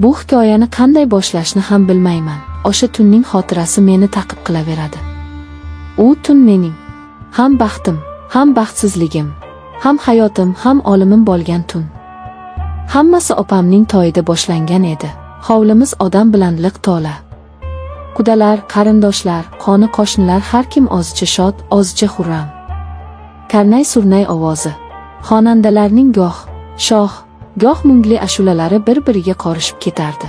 Bu hikoyani qanday boshlashni ham bilmayman. O'sha tunning xotirasi meni ta'qib qilaveradi. U tun mening ham baxtim, ham baxtsizligim, ham hayotim, ham o'limim bo'lgan tun. Hammasi opamning to'yida boshlangan edi. Hovlimiz odam bilan liq to'la. Qudalar, qarindoshlar, qoni qo'shnilar har kim ozcha shod, ozcha xurram. Karnay-surnay ovozi, xonandalarning goh shoh, goh mungli ashulalari bir-biriga qorishib ketardi.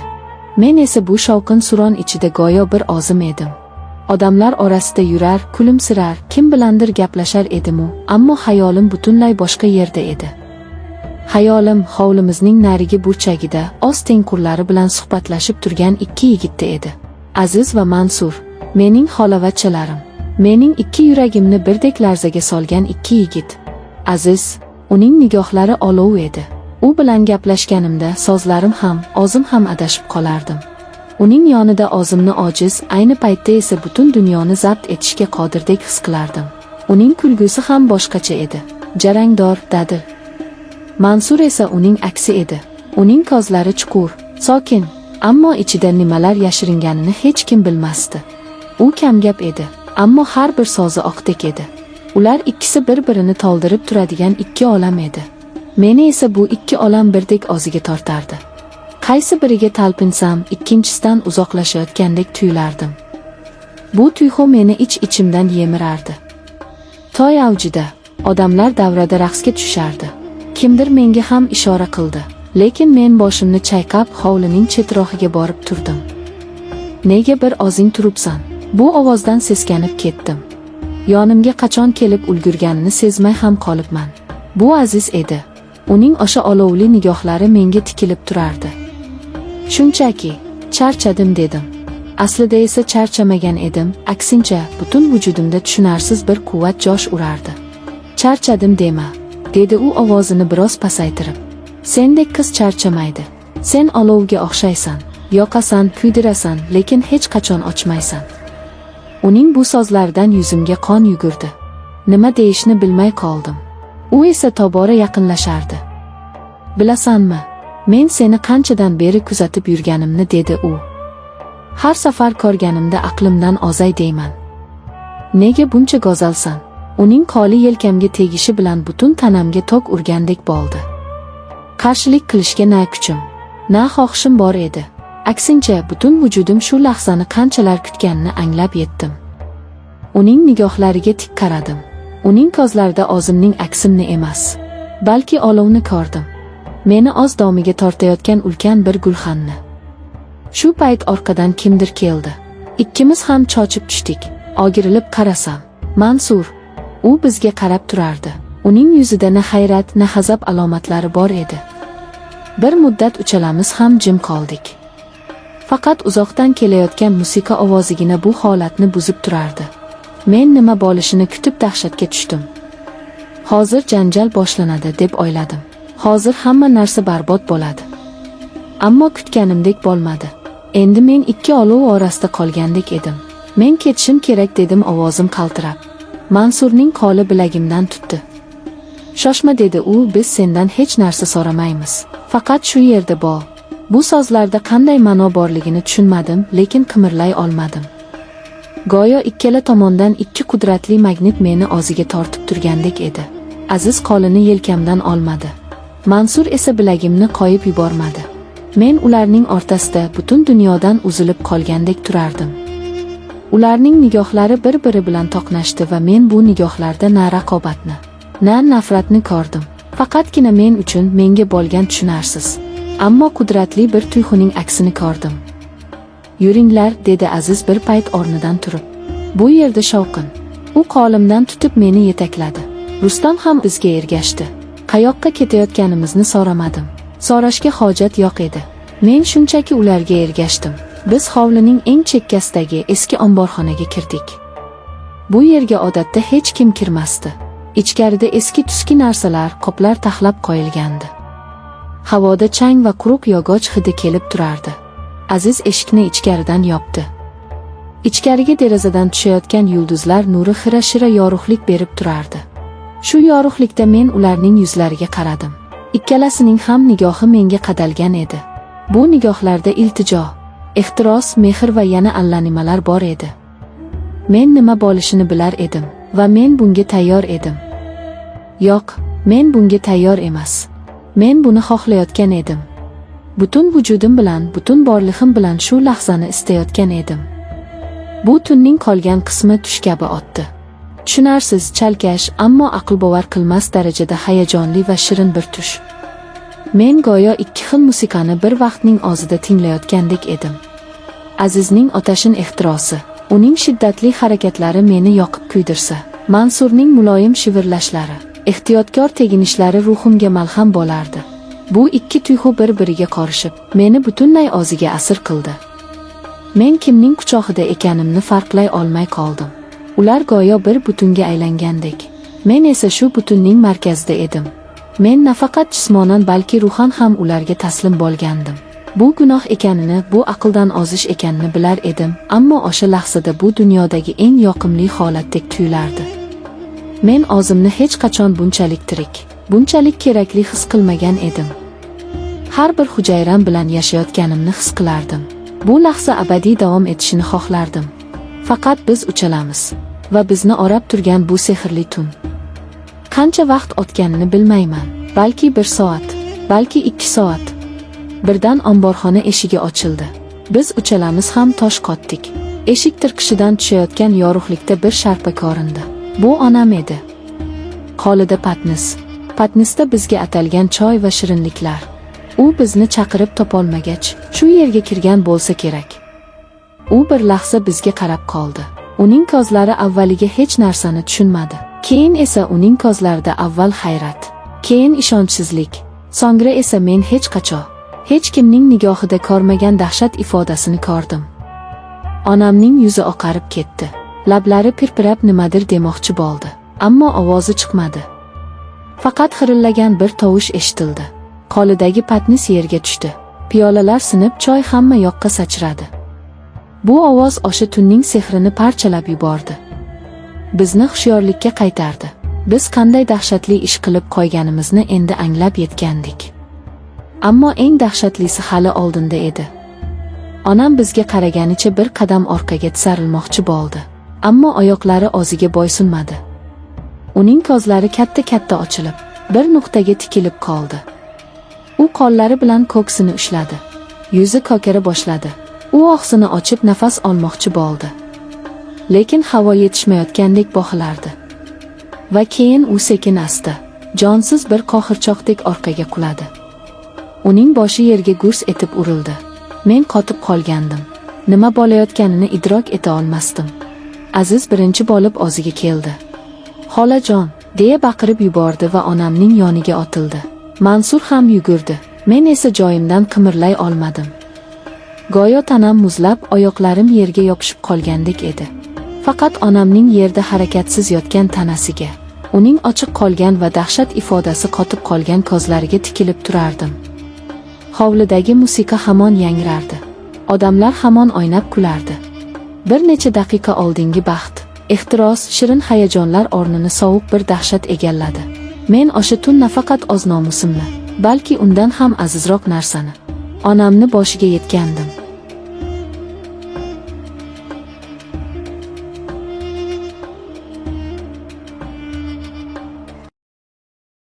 Men esa bu shovqin-suron ichida go'yo bir ozim edim. Odamlar orasida yurar, kulimsirar, kim bilandir gaplashar edim-u, ammo xayolim butunlay boshqa yerda edi. Xayolim hovlimizning narigi burchagida oz tengqurlari bilan suhbatlashib turgan ikki yigitda edi. Aziz va Mansur, mening xolavachchalarim, mening ikki yuragimni birdek larzaga solgan ikki yigit. Aziz, uning nigohlari olov edi. U bilan gaplashganimda so'zlarim ham, o'zim ham adashib qolardim. Uning yonida o'zimni ojiz, ayni paytda esa butun dunyoni zabt etishga qodirdek his qilardim. Uning kulgusi ham boshqacha edi, jarangdor, dadil. Mansur esa uning aksi edi. Uning ko'zlari chuqur, sokin, ammo ichida nimalar yashiringanini hech kim bilmasdi. U kamgap edi, ammo har bir so'zi oqdek edi. Ular ikkisi bir-birini to'ldirib turadigan ikki olam edi. Meni esa bu ikki olam birdek o'ziga tortardi. Qaysi biriga talpinsam, ikkinchisidan uzoqlashayotgandek tuyulardim. Bu tuyg'u meni ich-ichimdan yemirardi. To'y avjida, odamlar davrada raqsga tushardi. Kimdir menga ham ishora qildi, lekin men boshimni chayqab hovlining chetroqiga borib turdim. Nega bir ozing turibsan? Bu ovozdan seskanib ketdim. Yonimga qachon kelib ulgurganini sezmay ham qolibman. Bu Aziz edi. Uning o'sha olovli nigohlari menga tikilib turardi. Shunchaki, charchadim dedim. Aslida esa charchamagan edim, aksincha, butun vujudimda tushunarsiz bir quvvat josh urardi. Charchadim dema, dedi u ovozini biroz pasaytirib. Sendek qiz charchamaydi. Sen olovga o'xshaysan, yoqasan, kuydirasan, lekin hech qachon ochmaysan. Uning bu so'zlaridan yuzimga qon yugurdi. Nima deyishni bilmay qoldim. U esa tobora yaqinlashardi. Bilasanmi, men seni qanchadan beri kuzatib yurganimni, dedi u. Har safar ko'rganimda aqlimdan ozay deyman. Nega buncha go'zalsan? Uning qo'li yelkamga tegishi bilan butun tanamga tok urgandek bo'ldi. Qarshilik qilishga na kuchim, na xohishim bor edi. Aksincha, butun vujudim shu lahzani qanchalar kutganini anglab yetdim. Uning nigohlariga tik qaradim. Uning ko'zlarida o'zimning aksimni emas, balki olovni ko'rdim. Meni o'z domiga tortayotgan ulkan bir gulxanni. Shu payt orqadan kimdir keldi. Ikkimiz ham chochib tushdik. O'girilib qarasam, Mansur. U bizga qarab turardi. Uning yuzida na hayrat, na g'azab alomatlari bor edi. Bir muddat uchalamiz ham jim qoldik. Faqat uzoqdan kelayotgan musiqa ovozigina bu holatni buzib turardi. Men nima bo'lishini kutib dahshatga tushdim. Hozir janjal boshlanadi deb o'yladim. Hozir hamma narsa barbod bo'ladi. Ammo kutganimdek bo'lmadi. Endi men ikki olov orasida qolgandek edim. Men ketishim kerak, dedim ovozim qaltirab. Mansurning qo'li bilagimdan tutdi. Shoshma, dedi u, biz sendan hech narsa so'ramaymiz. Faqat shu yerda bo'l. Bu so'zlarda qanday ma'no borligini tushunmadim, lekin qimirlay olmadim. Go'yo ikkala tomondan ikki qudratli magnit meni o'ziga tortib turgandek edi. Aziz qo'lini yelkamdan olmadi. Mansur esa bilagimni qo'yib yubormadi. Men ularning o'rtasida butun dunyodan uzilib qolgandek turardim. Ularning nigohlari bir-biri bilan to'qnashdi va men bu nigohlarda na raqobatni, na nafratni ko'rdim. Faqatgina men uchun menga bo'lgan tushunarsiz, ammo qudratli bir tuyg'uning aksini ko'rdim. Yuringlar, dedi Aziz bir payt o'rnidan turib. Bu yerda shovqin. U qo'limdan tutib meni yetakladi. Rustam ham bizga ergashdi. Qayoqqa ketayotganimizni so'ramadim. So'rashga hojat yo'q edi. Men shunchaki ularga ergashdim. Biz hovlining eng chekkasidagi eski omborxonaga kirdik. Bu yerga odatda hech kim kirmasdi. Ichkarida eski-tuski narsalar, qoplar taxlab qo'yilgandi. Havoda chang va quruq yog'och hidi kelib turardi. Aziz eshikni ichkaridan yopdi. Ichkariga derazadan tushayotgan yulduzlar nuri xira-shira yorug'lik berib turardi. Shu yorug'likda men ularning yuzlariga qaradim. Ikkalasining ham nigohi menga qadalgan edi. Bu nigohlarda iltijo, ehtiros, mehr va yana allanimalar bor edi. Men nima bo'lishini bilar edim va men bunga tayyor edim. Yo'q, men bunga tayyor emas. Men buni xohlayotgan edim. Butun vujudim bilan, butun borlig'im bilan shu lahzani istayotgan edim. Bu tunning qolgan qismi tush kabi o'tdi. Tushunarsiz, chalkash, ammo aql bovar qilmas darajada hayajonli va shirin bir tush. Men go'yo ikki xil musiqani bir vaqtning o'zida tinglayotgandek edim. Azizning otashin ehtirosi, uning shiddatli harakatlari meni yoqib kuydirsa, Mansurning muloyim shivirlashlari, ehtiyotkor teginishlari ruhimga malham bo'lardi. Bu ikki tuyg'u bir-biriga qorishib, meni butunlay o'ziga asir qildi. Men kimning quchog'ida ekanimni farqlay olmay qoldim. Ular go'yo bir butunga aylangandek. Men esa shu butunning markazida edim. Men nafaqat jismonan, balki ruhan ham ularga taslim bo'lgandim. Bu gunoh ekanini, bu aqldan ozish ekanini bilar edim, ammo o'sha lahzada bu dunyodagi eng yoqimli holatdek tuyulardi. Men o'zimni hech qachon bunchalik tirik, bunchalik kerakli his qilmagan edim. Har bir hujayram bilan yashayotganimni his qilardim. Bu lahza abadiy davom etishini xohlardim. Faqat biz uchalamiz va bizni o'rab turgan bu sehrli tun. Qancha vaqt o'tganini bilmayman. Balki 1 soat, balki 2 soat. Birdan omborxona eshigi ochildi. Biz uchalamiz ham tosh qotdik. Eshik tirqishidan tushayotgan yorug'likda bir sharpa ko'rindi. Bu onam edi. Qo'lida patnis. Patnisda bizga atalgan choy va shirinliklar. U bizni chaqirib topolmagach, shu yerga kirgan bo'lsa kerak. U bir lahza bizga qarab qoldi. Uning ko'zlari avvaliga hech narsani tushunmadi. Keyin esa uning ko'zlarida avval hayrat, keyin ishonchsizlik, so'ngra esa men hech qachon, hech kimning nigohida ko'rmagan dahshat ifodasini ko'rdim. Onamning yuzi oqarib ketdi. Lablari pirpirab nimadir demoqchi bo'ldi, ammo ovozi chiqmadi. Faqat xirillagan bir tovush eshitildi. Qo'lidagi patnis yerga tushdi. Piyolalar sinib, choy hamma yoqqa sachradi. Bu ovoz o'sha tunning sehrini parchalab yubordi. Bizni hushyorlikka qaytardi. Biz qanday dahshatli ish qilib qo'yganimizni endi anglab yetgandik. Ammo eng dahshatlisi hali oldinda edi. Onam bizga qaraganicha bir qadam orqaga tisarilmoqchi bo'ldi, ammo oyoqlari o'ziga bo'ysunmadi. Uning ko'zlari katta-katta ochilib, bir nuqtaga tikilib qoldi. U qo'llari bilan ko'ksini ushladi. Yuzi ko'kara boshladi. U og'zini ochib nafas olmoqchi bo'ldi. Lekin havo yetishmayotgandek boqilardi. Va keyin u sekin-asta, jonsiz bir qo'g'irchoqdek orqaga quladi. Uning boshi yerga gurs etib urildi. Men qotib qolgandim. Nima bo'layotganini idrok eta olmasdim. Aziz birinchi bo'lib o'ziga keldi. "Xolajon!" deya baqirib yubordi va onamning yoniga otildi. Mansur ham yugurdi. Men esa joyimdan qimirlay olmadim. Go'yo tanam muzlab, oyoqlarim yerga yopishib qolgandek edi. Faqat onamning yerda harakatsiz yotgan tanasiga, uning ochiq qolgan va dahshat ifodasi qotib qolgan ko'zlariga tikilib turardim. Hovlidagi musiqa hamon yangrardi. Odamlar hamon o'ynab kulardi. Bir necha daqiqa oldingi baxt, ehtiros, shirin hayajonlar o'rnini sovuq bir dahshat egalladi. Men o'sha tun nafaqat o'z nomusimni, balki undan ham azizroq narsani, onamni boshiga yetgandim.